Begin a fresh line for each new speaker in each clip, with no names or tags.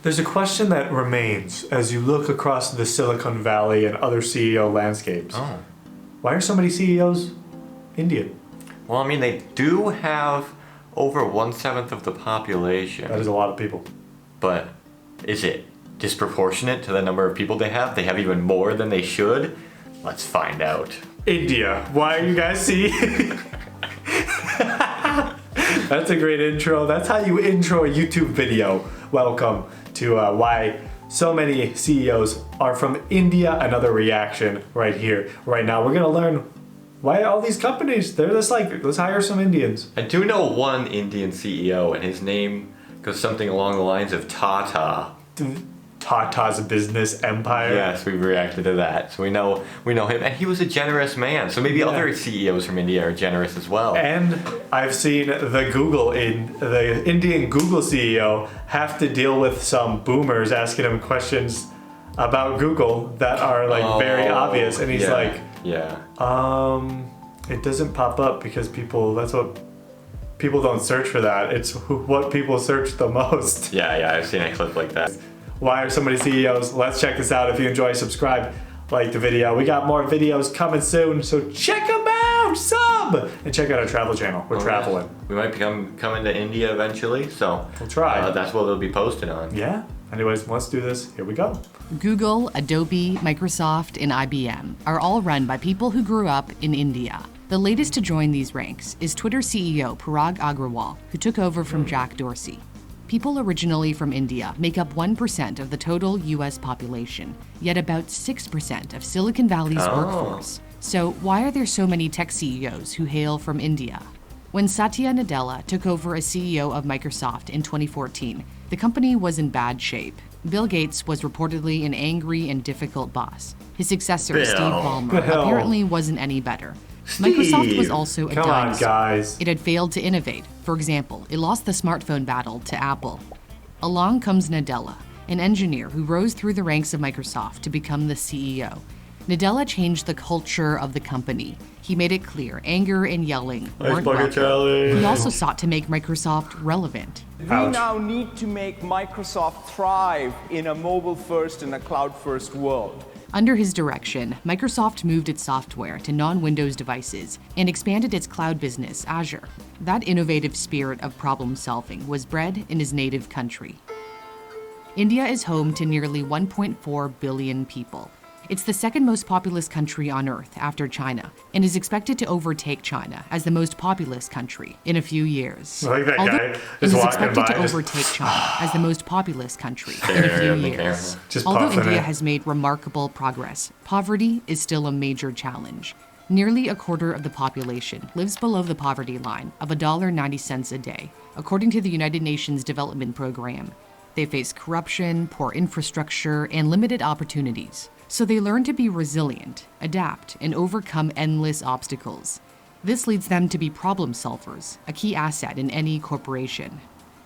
There's a question that remains as you look across the Silicon Valley and other CEO landscapes.
Oh.
Why are so many CEOs Indian?
Well, I mean, they do have over 1/7 of the population.
That is a lot of people.
But is it disproportionate to the number of people they have? They have even more than they should? Let's find out.
India. Why are you guys seeing? That's a great intro. That's how you intro a YouTube video. Welcome to why so many CEOs are from India. Another reaction right here, right now. We're gonna learn why all these companies, they're just like, let's hire some Indians.
I do know one Indian CEO, and his name goes something along the lines of Tata.
Tata's business empire.
Yes, we've reacted to that. So we know him, and he was a generous man. So maybe other CEOs from India are generous as well.
And I've seen the Indian Google CEO have to deal with some boomers asking him questions about Google that are like very obvious, and he's like, it doesn't pop up because people don't search for that. It's what people search the most.
Yeah, I've seen a clip like that.
Why are so many CEOs? Let's check this out. If you enjoy, subscribe, like the video. We got more videos coming soon, so check them out, sub, and check out our travel channel. We're traveling.
We might be coming to India eventually, so
we'll try.
That's what they'll be posted on.
Yeah. Anyways, let's do this. Here we go.
Google, Adobe, Microsoft, and IBM are all run by people who grew up in India. The latest to join these ranks is Twitter CEO Parag Agrawal, who took over from Jack Dorsey. People originally from India make up 1% of the total US population, yet about 6% of Silicon Valley's workforce. So why are there so many tech CEOs who hail from India? When Satya Nadella took over as CEO of Microsoft in 2014, the company was in bad shape. Bill Gates was reportedly an angry and difficult boss. His successor, Steve Ballmer, apparently wasn't any better. Microsoft was also a dinosaur.
Come on, guys.
It had failed to innovate. For example, it lost the smartphone battle to Apple. Along comes Nadella, an engineer who rose through the ranks of Microsoft to become the CEO. Nadella changed the culture of the company. He made it clear anger and yelling weren't welcome. He also sought to make Microsoft relevant.
We now need to make Microsoft thrive in a mobile-first and a cloud-first world.
Under his direction, Microsoft moved its software to non-Windows devices and expanded its cloud business, Azure. That innovative spirit of problem-solving was bred in his native country. India is home to nearly 1.4 billion people. It's the second most populous country on Earth after China, and is expected to overtake China as the most populous country in a few years.
I like that guy.
It is expected to overtake China as the most populous country in a few years. Although India has made remarkable progress, poverty is still a major challenge. Nearly a quarter of the population lives below the poverty line of $1.90 a day, according to the United Nations Development Program. They face corruption, poor infrastructure, and limited opportunities. So they learn to be resilient, adapt, and overcome endless obstacles. This leads them to be problem solvers, a key asset in any corporation.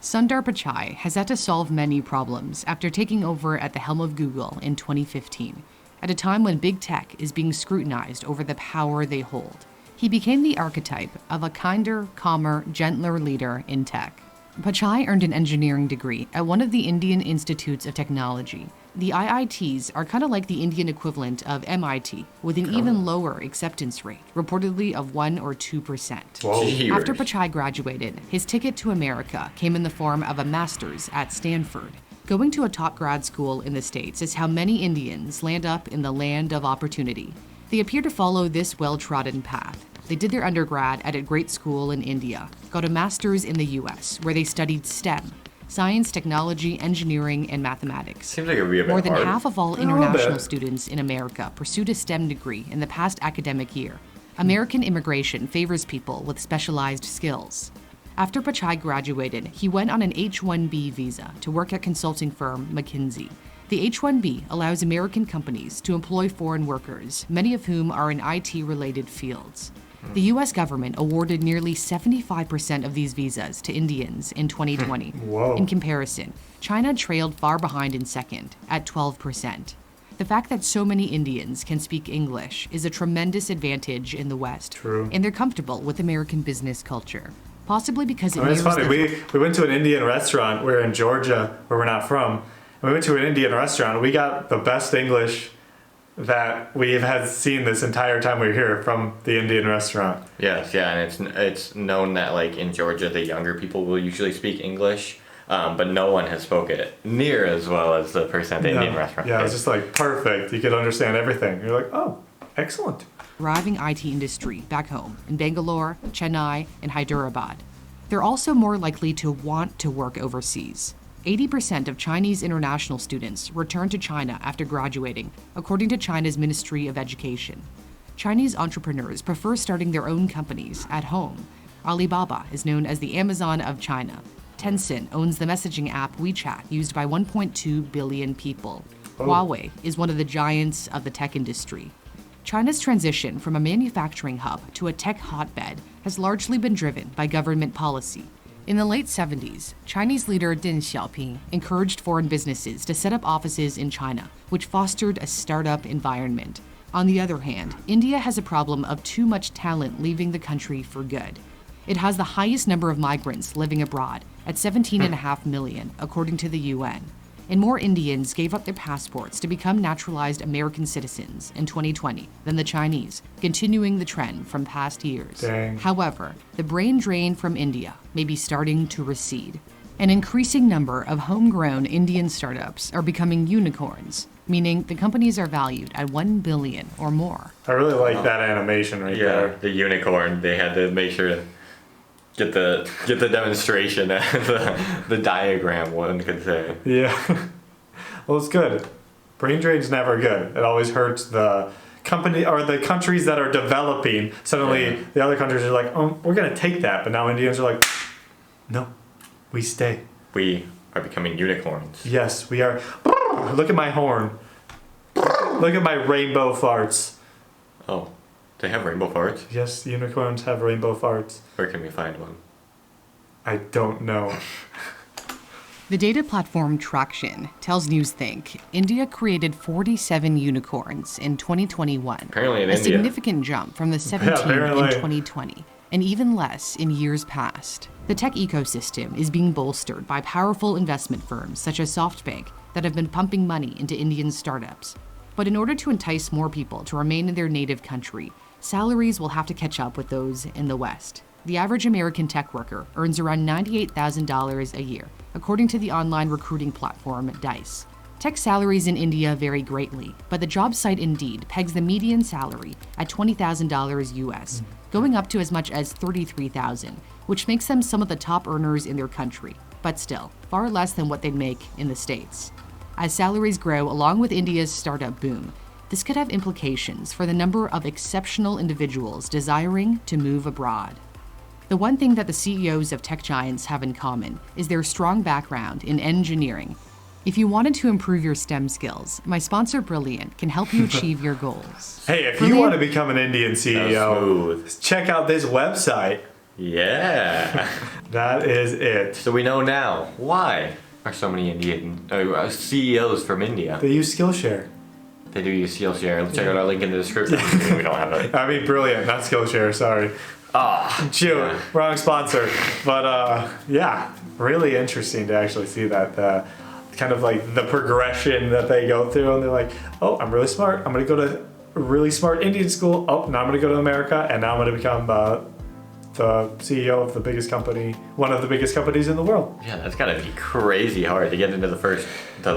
Sundar Pichai has had to solve many problems after taking over at the helm of Google in 2015, at a time when big tech is being scrutinized over the power they hold. He became the archetype of a kinder, calmer, gentler leader in tech. Pichai earned an engineering degree at one of the Indian Institutes of Technology. The IITs are kind of like the Indian equivalent of MIT, with an even lower acceptance rate, reportedly of 1 or 2%. After Pichai graduated, his ticket to America came in the form of a master's at Stanford. Going to a top grad school in the States is how many Indians land up in the land of opportunity. They appear to follow this well-trodden path. They did their undergrad at a great school in India, got a master's in the US, where they studied STEM, science, technology, engineering, and mathematics.
Seems like it would be a bit
More than
hard.
half of all international students in America pursued a STEM degree in the past academic year. American immigration favors people with specialized skills. After Pichai graduated, he went on an H-1B visa to work at consulting firm McKinsey. The H-1B allows American companies to employ foreign workers, many of whom are in IT-related fields. The US government awarded nearly 75% of these visas to Indians in 2020.
Whoa.
In comparison, China trailed far behind in second, at 12%. The fact that so many Indians can speak English is a tremendous advantage in the West.
True.
And they're comfortable with American business culture, possibly because it
It's
mirrors
funny. We went to an Indian restaurant. We're in Georgia, where we're not from, we went to an Indian restaurant. We got the best English that we've had seen this entire time we were here from the Indian restaurant.
Yes, yeah, and it's known that like in Georgia, the younger people will usually speak English, but no one has spoken it near as well as the person at the Indian restaurant.
Yeah, it's just like perfect. You could understand everything. You're like, oh, excellent.
Thriving IT industry back home in Bangalore, Chennai, and Hyderabad. They're also more likely to want to work overseas. 80% of Chinese international students return to China after graduating, according to China's Ministry of Education. Chinese entrepreneurs prefer starting their own companies at home. Alibaba is known as the Amazon of China. Tencent owns the messaging app WeChat, used by 1.2 billion people. Huawei is one of the giants of the tech industry. China's transition from a manufacturing hub to a tech hotbed has largely been driven by government policy. In the late 70s, Chinese leader Deng Xiaoping encouraged foreign businesses to set up offices in China, which fostered a startup environment. On the other hand, India has a problem of too much talent leaving the country for good. It has the highest number of migrants living abroad, at 17.5 million, according to the UN. And more Indians gave up their passports to become naturalized American citizens in 2020 than the Chinese, continuing the trend from past years.
Dang.
However, the brain drain from India may be starting to recede. An increasing number of homegrown Indian startups are becoming unicorns, meaning the companies are valued at 1 billion or more.
I really like that animation right there.
Yeah, the unicorn. They had to make sure to get the demonstration and the diagram, one could say.
Yeah. Well, it's good. Brain drain's never good. It always hurts the company or the countries that are developing. Suddenly, the other countries are like, oh, we're going to take that. But now Indians are like, no, we stay.
We are becoming unicorns.
Yes, we are. Look at my horn. Look at my rainbow farts.
Oh, they have rainbow farts?
Yes, unicorns have rainbow farts.
Where can we find one?
I don't know.
The data platform Traction tells Newsthink India created 47 unicorns in 2021,
Apparently in
a
India.
significant jump from the 17 in
apparently.
2020, and even less in years past. The tech ecosystem is being bolstered by powerful investment firms such as SoftBank that have been pumping money into Indian startups. But in order to entice more people to remain in their native country, salaries will have to catch up with those in the West. The average American tech worker earns around $98,000 a year, according to the online recruiting platform Dice. Tech salaries in India vary greatly, but the job site Indeed pegs the median salary at $20,000 US, going up to as much as $33,000, which makes them some of the top earners in their country, but still, far less than what they'd make in the States. As salaries grow along with India's startup boom, this could have implications for the number of exceptional individuals desiring to move abroad. The one thing that the CEOs of tech giants have in common is their strong background in engineering. If you wanted to improve your STEM skills, my sponsor Brilliant can help you achieve your goals.
Hey, if you want to become an Indian CEO,
smooth.
check out this website.
Yeah.
That is it.
So we know now why are so many Indian CEOs from India.
They use Skillshare.
They do use Skillshare. Check out our link in the description. We don't have it.
I mean, Brilliant, not Skillshare, sorry. Shoot,
yeah.
wrong sponsor. But yeah, really interesting to actually see that kind of like the progression that they go through. And they're like, oh, I'm really smart. I'm going to go to a really smart Indian school. Oh, now I'm going to go to America. And now I'm going to become the CEO of the biggest company, one of the biggest companies in the world.
Yeah, that's gotta be crazy hard to get into the first, to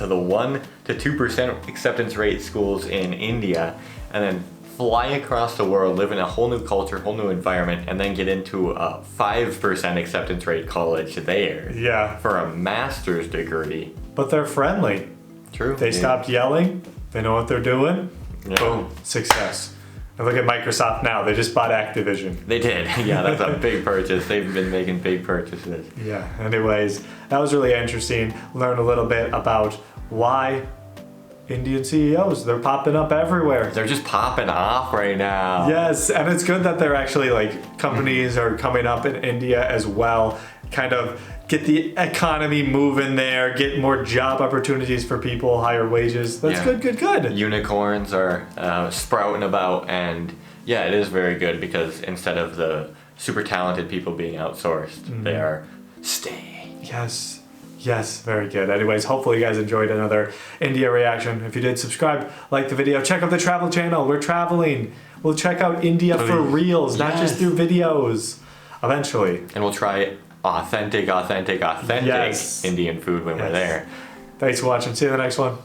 the 1 to 2% acceptance rate schools in India, and then fly across the world, live in a whole new culture, whole new environment, and then get into a 5% acceptance rate college there.
Yeah.
For a master's degree.
But they're friendly.
True.
They stopped yelling. They know what they're doing.
Yeah.
Boom, success. And look at Microsoft now. They just bought Activision.
They did. Yeah, that's a big purchase. They've been making big purchases.
Yeah, anyways, that was really interesting. Learn a little bit about why Indian CEOs, they're popping up everywhere.
They're just popping off right now.
Yes, and it's good that they're actually like companies are coming up in India as well. Kind of get the economy moving there, get more job opportunities for people, higher wages. That's
Yeah.
good.
Unicorns are sprouting about, and yeah, it is very good because instead of the super talented people being outsourced, they are staying.
Yes. Yes, very good. Anyways, hopefully you guys enjoyed another India reaction. If you did, subscribe, like the video, check out the travel channel. We're traveling. We'll check out India for reals, not just through videos. Eventually.
And we'll try authentic
Yes.
Indian food when we're there.
Thanks for watching. See you in the next one.